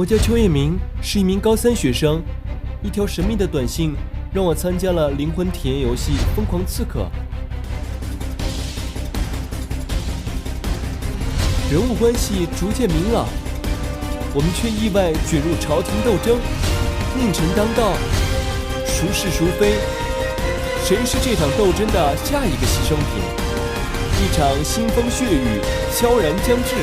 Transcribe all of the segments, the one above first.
我叫邱彦明，是一名高3学生。一条神秘的短信让我参加了灵魂体验游戏《疯狂刺客》。人物关系逐渐明朗，我们却意外卷入朝廷斗争，佞臣当道，孰是孰非？谁是这场斗争的下一个牺牲品？一场腥风血雨悄然将至。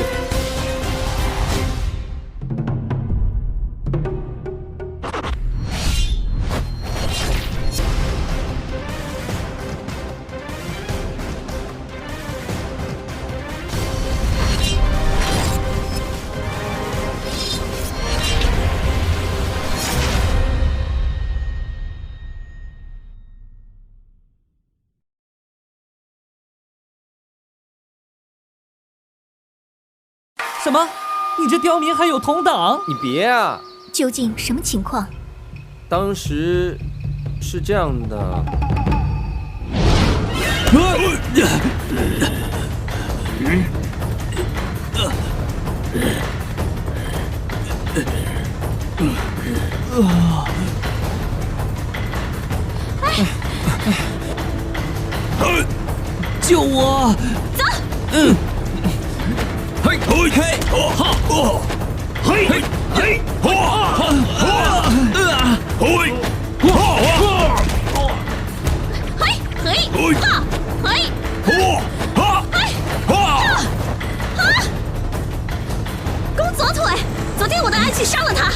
什么？你这刁民还有同党？你别啊！究竟什么情况？当时是这样的。救我！走！嘿嘿嘿！哈！嘿嘿嘿！哈！嘿！攻左腿！昨天我的暗器伤了他。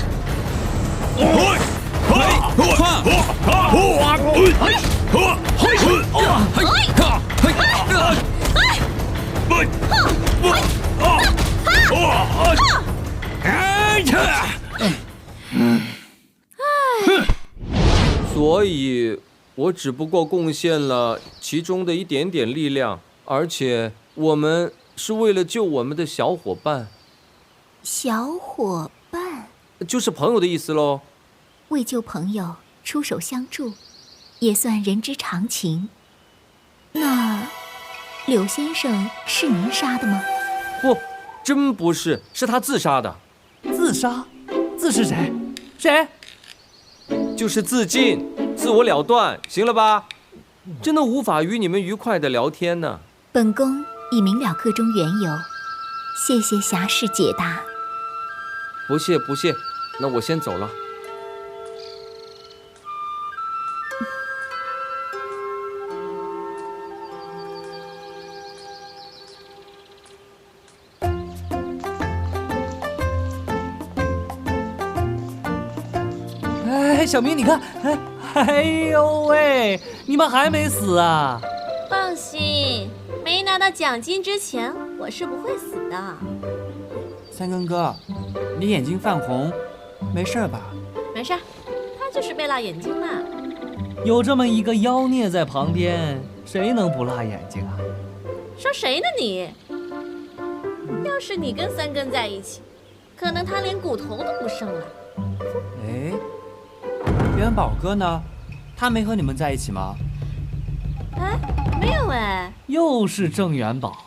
所以，我只不过贡献了其中的一点点力量，而且我们是为了救我们的小伙伴。小伙伴，就是朋友的意思喽。为救朋友出手相助，也算人之常情。那柳先生是您杀的吗？不，真不是，是他自杀的。自杀？自是谁？谁？就是自尽，自我了断，行了吧？真的无法与你们愉快的聊天呢。本宫已明了个中缘由，谢谢侠士解答。不谢不谢，那我先走了。哎，小明，你看，哎呦喂，你们还没死啊？放心，没拿到奖金之前，我是不会死的。三根哥，你眼睛泛红，没事吧？没事，他就是被辣眼睛了。有这么一个妖孽在旁边，谁能不辣眼睛啊？说谁呢你？要是你跟三根在一起，可能他连骨头都不剩了。哎，元宝哥呢？他没和你们在一起吗？哎，没有哎。又是郑元宝，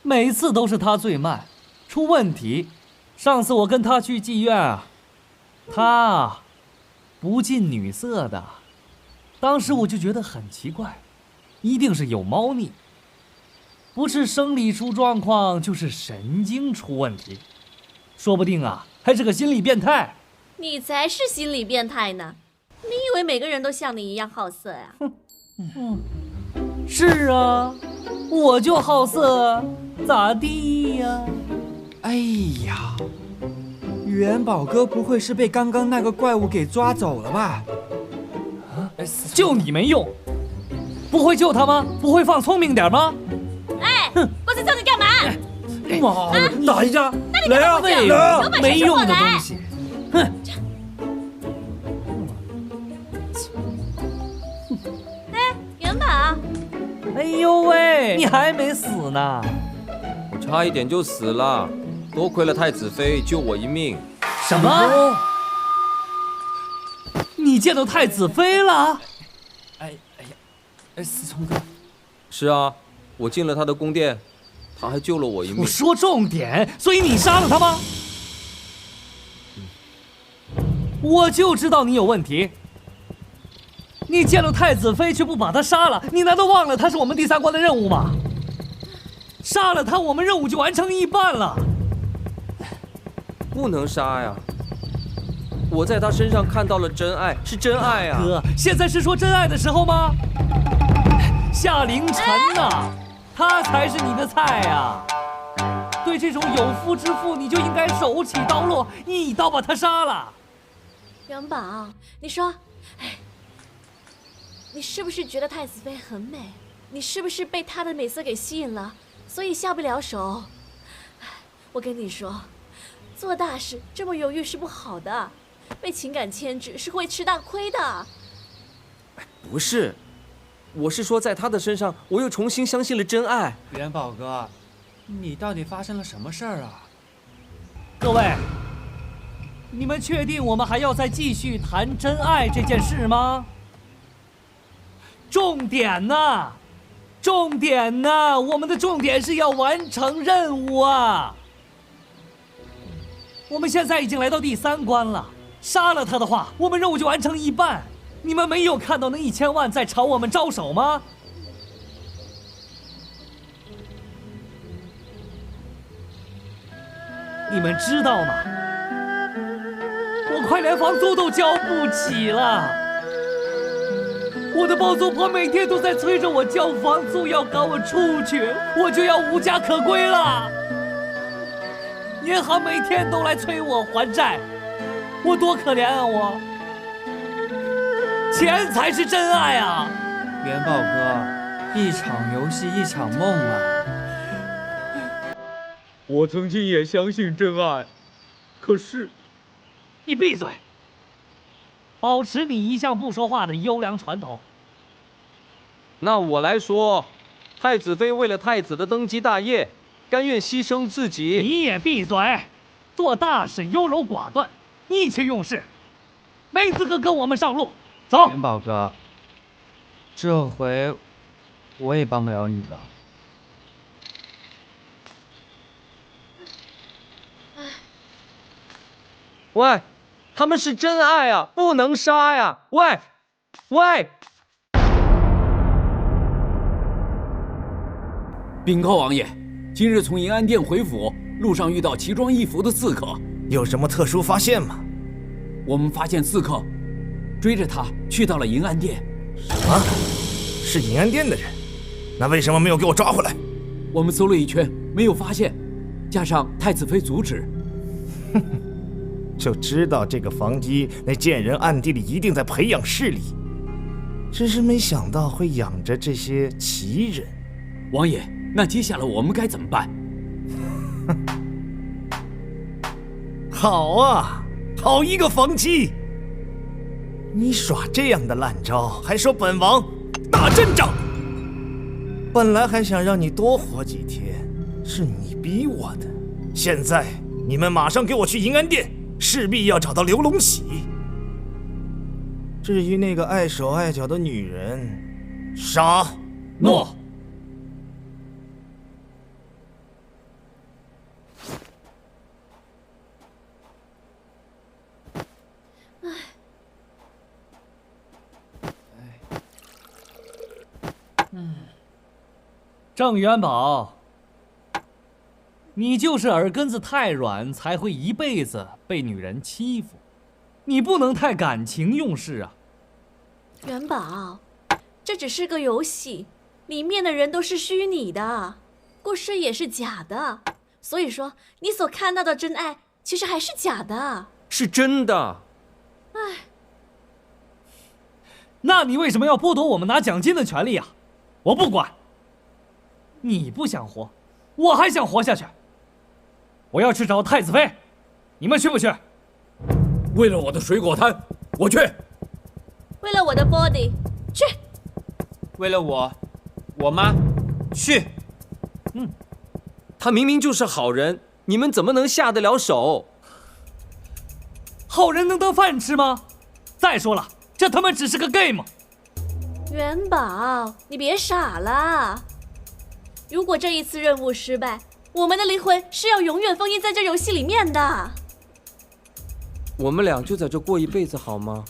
每次都是他最慢，出问题。上次我跟他去妓院啊，他不近女色的，当时我就觉得很奇怪，一定是有猫腻，不是生理出状况，就是神经出问题，说不定啊还是个心理变态。你才是心理变态呢！你以为每个人都像你一样好色呀？是啊，我就好色，咋地呀？哎呀，元宝哥不会是被刚刚那个怪物给抓走了吧？救你没用，不会救他吗？不会放聪明点吗？哎，过去叫你干嘛？妈的，打一架！来啊，废物，没用的东西！哼！哎，元宝，哎呦喂，你还没死呢！我差一点就死了，多亏了太子妃救我一命。什么？你见到太子妃了？哎呀，思聪哥，是啊，我进了他的宫殿，他还救了我一命。我说重点，所以你杀了他吗？我就知道你有问题。你见了太子妃却不把她杀了，你难道忘了她是我们第3关的任务吗？杀了她，我们任务就完成一半了。不能杀呀！我在他身上看到了真爱，是真爱啊！哥，现在是说真爱的时候吗？夏凌晨呐，他才是你的菜呀！对这种有夫之妇，你就应该手起刀落，一刀把他杀了。元宝，你说，哎，你是不是觉得太子妃很美？你是不是被她的美色给吸引了，所以下不了手？我跟你说，做大事这么犹豫是不好的，被情感牵制是会吃大亏的。不是，我是说在他的身上，我又重新相信了真爱。元宝哥，你到底发生了什么事儿啊？各位，你们确定我们还要再继续谈真爱这件事吗？重点呢？重点呢？我们的重点是要完成任务啊！我们现在已经来到第3关了，杀了他的话，我们任务就完成一半。你们没有看到那1000万在朝我们招手吗？你们知道吗？我快连房租都交不起了。我的包租婆每天都在催着我交房租，要赶我出去，我就要无家可归了。银行每天都来催我还债，我多可怜啊！我，钱才是真爱啊！元宝哥，一场游戏一场梦啊！我曾经也相信真爱，可是，你闭嘴！保持你一向不说话的优良传统。那我来说，太子妃为了太子的登基大业，甘愿牺牲自己。你也闭嘴！做大事优柔寡断，意气用事，没资格跟我们上路。走。元宝哥，这回我也帮不了你了。喂，他们是真爱啊，不能杀呀！喂，喂！禀告王爷，今日从银安殿回府，路上遇到奇装异服的刺客，有什么特殊发现吗？我们发现刺客追着他去到了银安殿。什么？是银安殿的人？那为什么没有给我抓回来？我们搜了一圈，没有发现，加上太子妃阻止。就知道这个房基那贱人暗地里一定在培养势力，只是没想到会养着这些奇人。王爷，那接下来我们该怎么办？好啊，好一个房基！你耍这样的烂招，还说本王大阵仗？本来还想让你多活几天，是你逼我的。现在你们马上给我去银安殿，势必要找到刘龙喜。至于那个碍手碍脚的女人，杀！诺。郑元宝，你就是耳根子太软，才会一辈子被女人欺负。你不能太感情用事啊！元宝，这只是个游戏，里面的人都是虚拟的，故事也是假的。所以说，你所看到的真爱，其实还是假的。是真的。唉，那你为什么要剥夺我们拿奖金的权利啊？我不管。你不想活，我还想活下去。我要去找太子妃，你们去不去？为了我的水果摊，我去。为了我的 body， 去。为了我妈，去。他明明就是好人，你们怎么能下得了手？好人能当饭吃吗？再说了，这他妈只是个 game。元宝，你别傻了。如果这一次任务失败，我们的灵魂是要永远封印在这游戏里面的。我们俩就在这过一辈子好吗？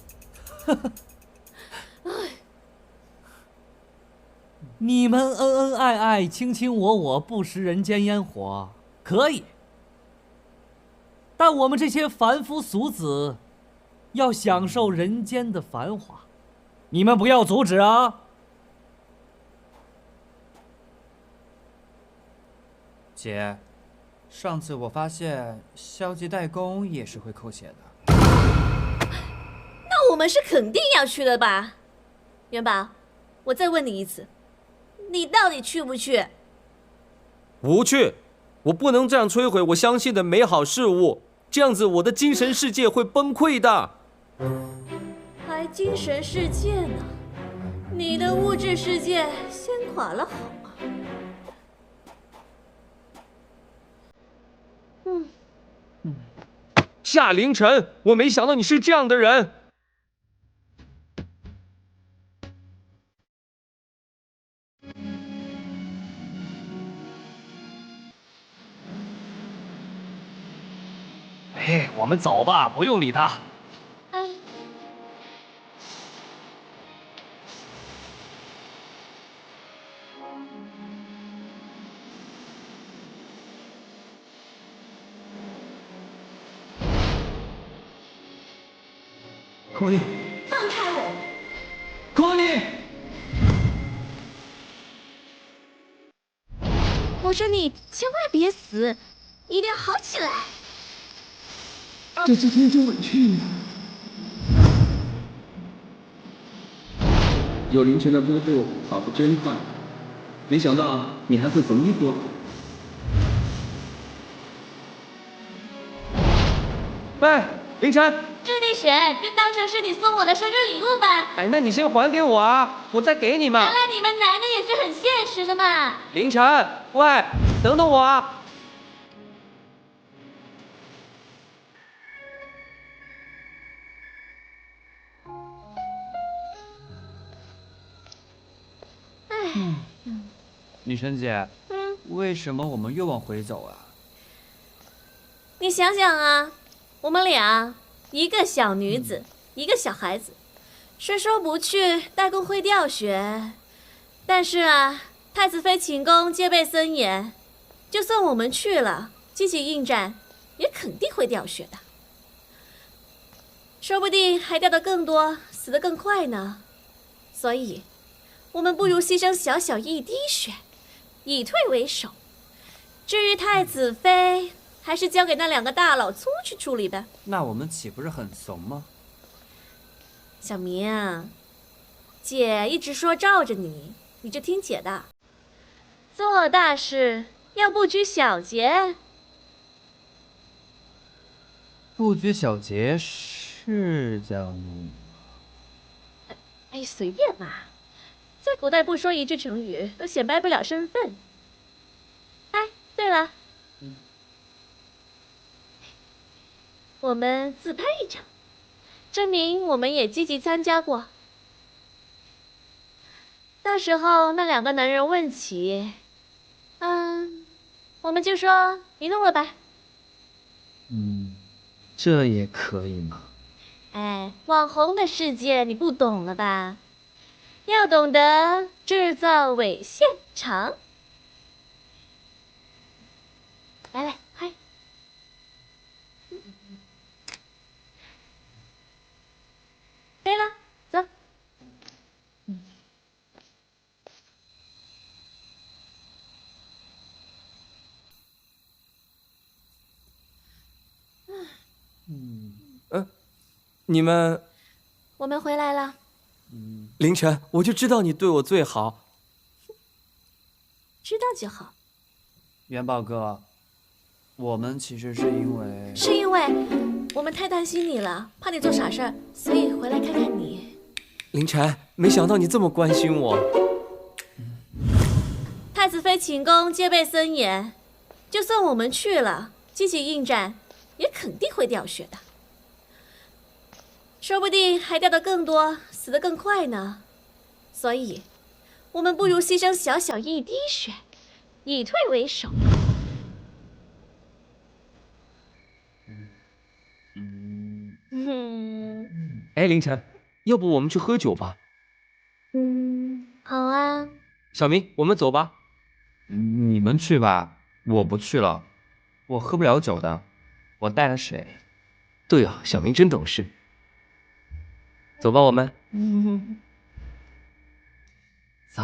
你们恩恩爱爱、卿卿我我、不食人间烟火，可以。但我们这些凡夫俗子，要享受人间的繁华，你们不要阻止啊！姐，上次我发现消极怠工也是会扣血的。那我们是肯定要去的吧？元宝，我再问你一次，你到底去不去？不去，我不能这样摧毁我相信的美好事物，这样子我的精神世界会崩溃的。还精神世界呢？你的物质世界先垮了好吗？夏凌晨，我没想到你是这样的人。嘿，我们走吧，不用理他。柯丽，放开我！柯丽，我说你千万别死，一定要好起来。这次天真委屈你了。有凌晨的帮助，跑得真快。没想到你还会缝衣服。喂，凌晨。这滴血就当成是你送我的生日礼物吧。哎，那你先还给我啊，我再给你嘛。原来你们男的也是很现实的嘛。凌晨，喂，等等我啊。女神姐，为什么我们又往回走啊？你想想啊，我们俩一个小女子，一个小孩子，谁说不去代工会掉血？但是啊，太子妃寝宫戒备森严，就算我们去了，积极应战，也肯定会掉血的，说不定还掉得更多，死得更快呢。所以，我们不如牺牲小小一滴血，以退为守。至于太子妃，还是交给那两个大老粗去处理呗。那我们岂不是很怂吗？小明，姐一直说罩着你，你就听姐的。做大事要不拘小节。不拘小节是这样。哎，随便嘛，在古代不说一句成语都显摆不了身份。哎，对了，我们自拍一张，证明我们也积极参加过。到时候那两个男人问起，我们就说你弄了吧。这也可以吗？哎，网红的世界你不懂了吧？要懂得制造伪现场。来来，拍。可以了，走。你们，我们回来了。凌晨，我就知道你对我最好。知道就好。元宝哥，我们其实是因为我们太担心你了，怕你做傻事儿，所以回来看看你。凌晨，没想到你这么关心我。太子妃寝宫戒备森严，就算我们去了，积极应战，也肯定会掉血的，说不定还掉得更多，死得更快呢。所以，我们不如牺牲小小一滴血，以退为守。哎，凌晨，要不我们去喝酒吧？好啊。小明，我们走吧。你们去吧，我不去了，我喝不了酒的，我带了水。对啊，小明真懂事。走吧，我们。走。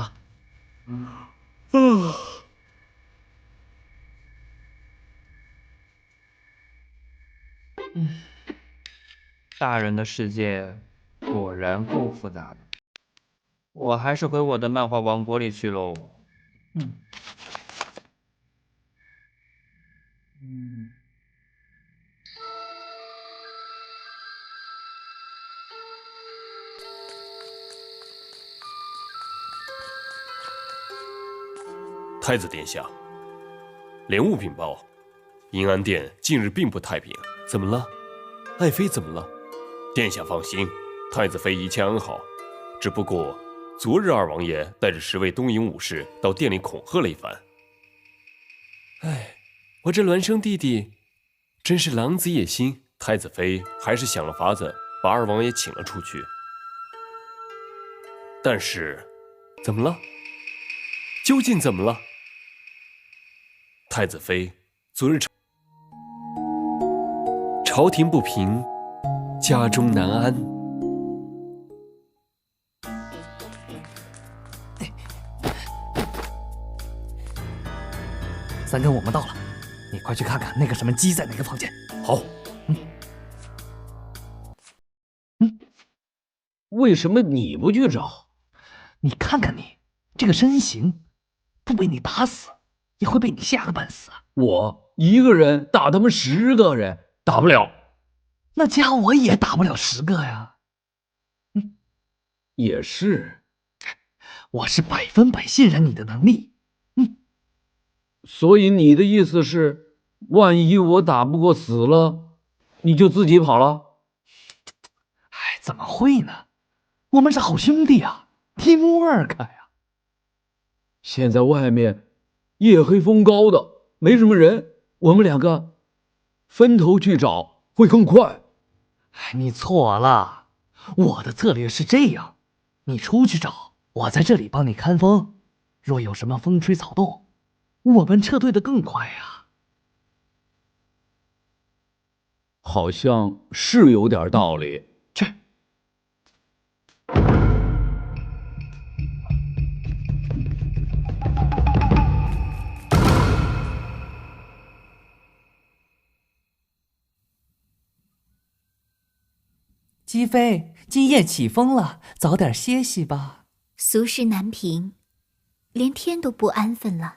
大人的世界果然够复杂的，我还是回我的漫画王国里去喽。太子殿下，莲雾禀报，银安殿近日并不太平。怎么了？爱妃怎么了？殿下放心，太子妃一切安好。只不过昨日二王爷带着10位东瀛武士到店里恐吓了一番。哎，我这孪生弟弟真是狼子野心。太子妃还是想了法子把二王爷请了出去。但是，怎么了？究竟怎么了？太子妃昨日朝廷不平，家中难安。三更我们到了，你快去看看那个什么鸡在哪个房间。好。为什么你不去找？你看看你这个身形，不被你打死，也会被你吓个半死啊！我一个人打他们10个人，打不了。那加我也打不了10个呀。也是，我是100%信任你的能力。所以你的意思是，万一我打不过死了，你就自己跑了？哎，怎么会呢？我们是好兄弟啊 ，teamwork 呀。现在外面夜黑风高的，没什么人，我们2个分头去找会更快。哎，你错了，我的策略是这样：你出去找，我在这里帮你看风。若有什么风吹草动，我们撤退的更快呀。好像是有点道理。去。姬妃，今夜起风了，早点歇息吧。俗事难平，连天都不安分了。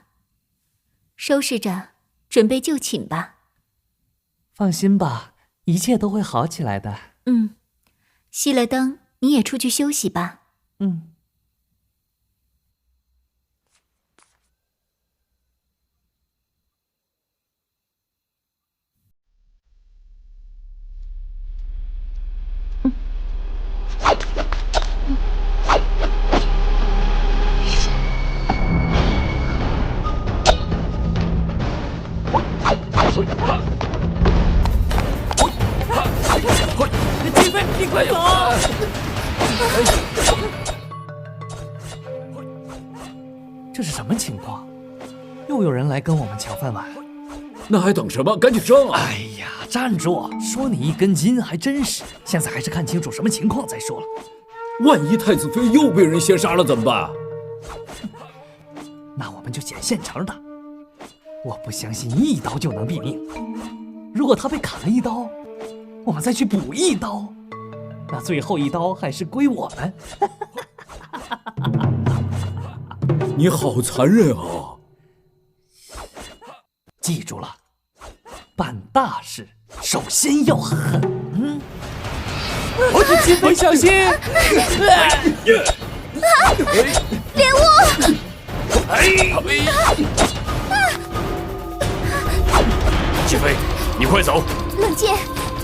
收拾着，准备就寝吧。放心吧，一切都会好起来的。熄了灯，你也出去休息吧。姬妃，你快走！这是什么情况？又有人来跟我们抢饭碗？那还等什么？赶紧上啊！哎呀，站住！说你一根筋还真是。现在还是看清楚什么情况再说了。万一太子妃又被人先杀了怎么办？那我们就捡现成的。我不相信一刀就能毙命。如果他被砍了一刀，我们再去补一刀，那最后一刀还是归我们。你好残忍啊！记住了，办大事首先要狠。姬妃小心！莲雾！姬妃，你快走！冷剑，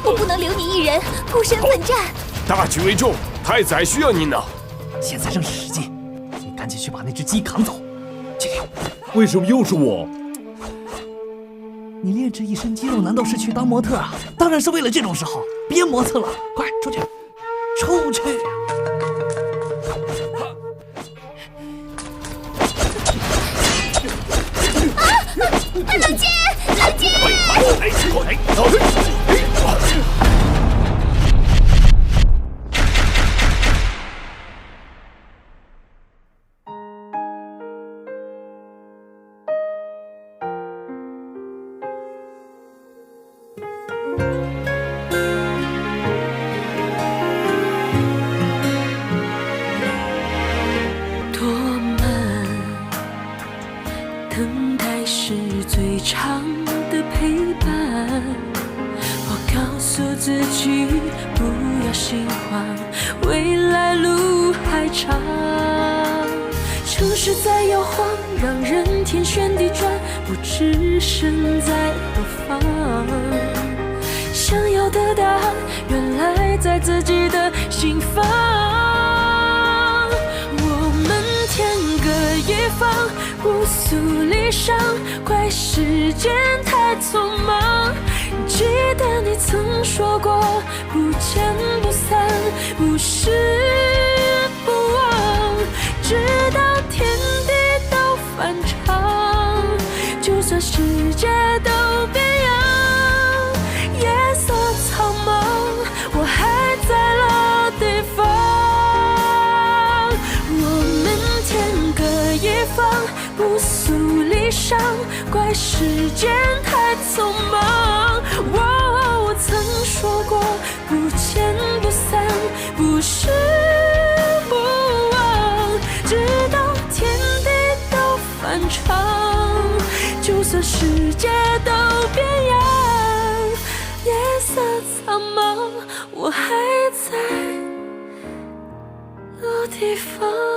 我不能留你一人孤身奋战。大局为重，太子还需要您呢。现在正是时机，你赶紧去把那只鸡扛走。去。为什么又是我？你练这一身肌肉，难道是去当模特啊？当然是为了这种时候，别磨蹭了，快出去！出去！冷静，冷静！多慢，等待是最长的陪伴。我告诉自己不要心慌，未来路还长。城市在摇晃，让人天旋地转，不知身在何方。想要的答案，原来在自己的心房。我们天各一方，不诉离殇，怪时间太匆忙。记得你曾说过，不见不散，不是不忘，直到天地都反常，就算世界都变样，夜色苍茫，我还在老地方。我们天各一方，不诉离殇，怪时间太匆忙。我曾说过，不见不散，不是不忘，直到天地都反常，就算世界都变样，夜色苍茫，我还在老地方。